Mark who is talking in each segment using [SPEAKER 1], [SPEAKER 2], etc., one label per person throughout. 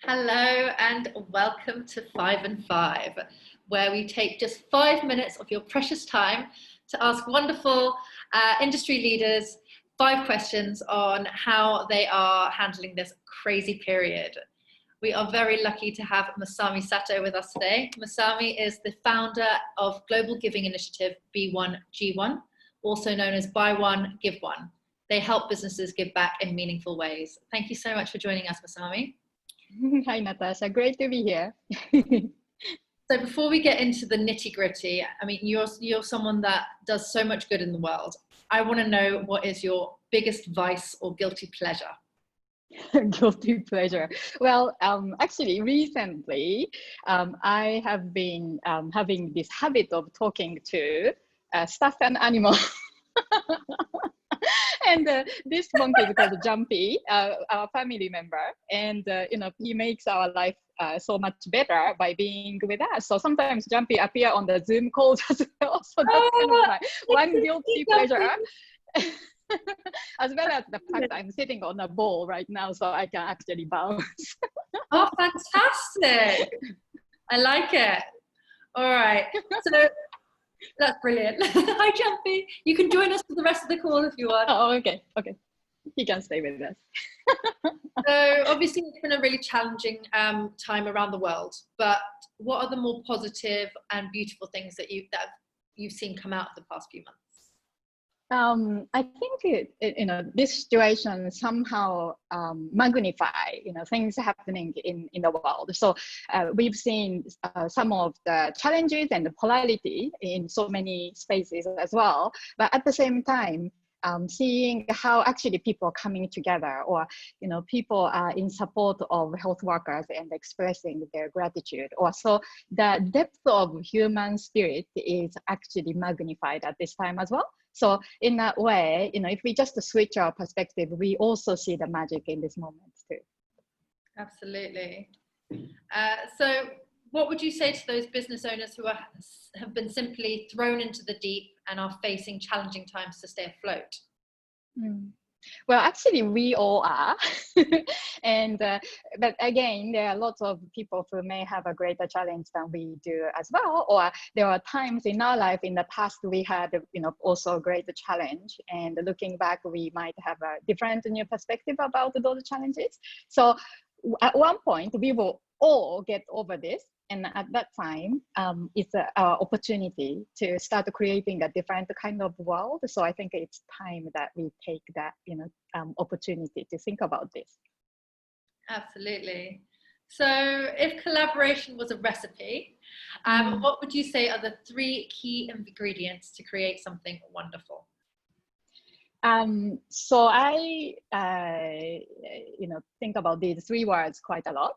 [SPEAKER 1] Hello and welcome to 5 and 5, where we take just 5 minutes of your precious time to ask wonderful industry leaders 5 questions on how they are handling this crazy period. We are very lucky to have Masami Sato with us today. Masami is the founder of global giving initiative B1G1, also known as Buy One, Give One. They help businesses give back in meaningful ways. Thank you so much for joining us, Masami.
[SPEAKER 2] Hi, Natasha. Great to be here.
[SPEAKER 1] So before we get into the nitty gritty, I mean, you're someone that does so much good in the world. I want to know, what is your biggest vice or guilty pleasure?
[SPEAKER 2] Guilty pleasure. Well, actually, recently, I have been having this habit of talking to stuffed animals. And this monkey is called Jumpy, our family member, and he makes our life so much better by being with us. So sometimes Jumpy appear on the Zoom calls as well. So that's kind of my one guilty pleasure. As well as the fact I'm sitting on a ball right now, so I can actually bounce.
[SPEAKER 1] Oh, fantastic! I like it. All right, so that's brilliant. Hi, Jumpy. You can join us for the rest of the call if you want.
[SPEAKER 2] Oh, okay. He can stay with us.
[SPEAKER 1] So obviously it's been a really challenging time around the world, but what are the more positive and beautiful things that you've seen come out of the past few months?
[SPEAKER 2] I think this situation somehow magnify things happening in the world. So we've seen some of the challenges and the polarity in so many spaces as well. But at the same time, seeing how actually people are coming together, or people are in support of health workers and expressing their gratitude. Or so the depth of human spirit is actually magnified at this time as well. So in that way, if we just switch our perspective, we also see the magic in this moment too.
[SPEAKER 1] Absolutely. So what would you say to those business owners who have been simply thrown into the deep and are facing challenging times to stay afloat?
[SPEAKER 2] Well, actually, we all are. And but again, there are lots of people who may have a greater challenge than we do as well. Or there are times in our life in the past we had, also a greater challenge. And looking back, we might have a different new perspective about those challenges. So at one point, we will all get over this. And at that time, it's an opportunity to start creating a different kind of world. So I think it's time that we take that, opportunity to think about this.
[SPEAKER 1] Absolutely. So if collaboration was a recipe, what would you say are the 3 key ingredients to create something wonderful?
[SPEAKER 2] So I, think about these 3 words quite a lot.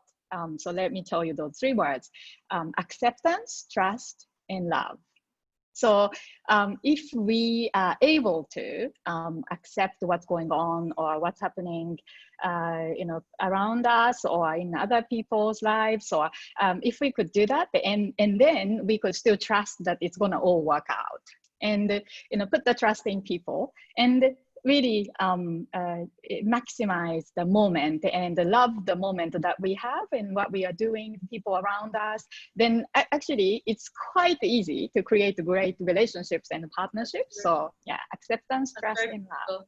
[SPEAKER 2] So let me tell you those 3 words: acceptance, trust, and love. So if we are able to accept what's going on or what's happening, around us or in other people's lives, or if we could do that, and then we could still trust that it's going to all work out, and put the trust in people, and really maximize the moment and love the moment that we have and what we are doing, people around us, then actually it's quite easy to create great relationships and partnerships. So yeah, acceptance, trust, and love.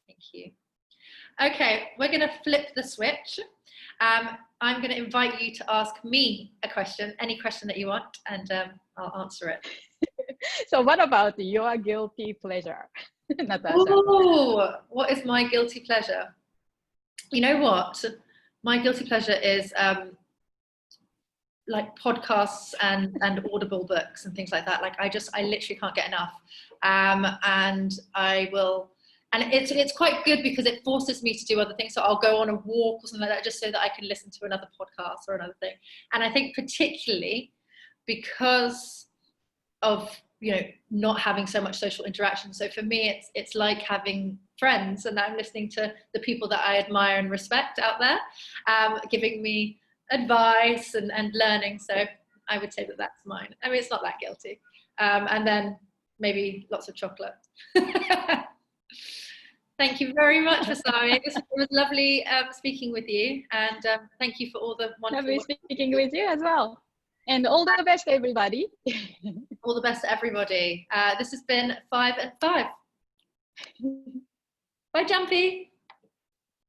[SPEAKER 1] Thank you. Okay, we're going to flip the switch. I'm going to invite you to ask me a question, any question that you want, and I'll answer it.
[SPEAKER 2] So what about your guilty pleasure, Natasha?
[SPEAKER 1] Oh, what is my guilty pleasure? You know what? My guilty pleasure is like podcasts and Audible books and things like that. Like I literally can't get enough. And I will, and it's quite good because it forces me to do other things. So I'll go on a walk or something like that just so that I can listen to another podcast or another thing. And I think particularly because of not having so much social interaction. So for me, it's like having friends, and I'm listening to the people that I admire and respect out there, giving me advice and learning. So I would say that that's mine. I mean, it's not that guilty. And then maybe lots of chocolate. Thank you very much, Masami. It was lovely speaking with you, and thank you for all the wonderful.
[SPEAKER 2] Lovely speaking with you as well. And all the best, everybody.
[SPEAKER 1] All the best to everybody. This has been 5 and 5. Bye, Jumpy.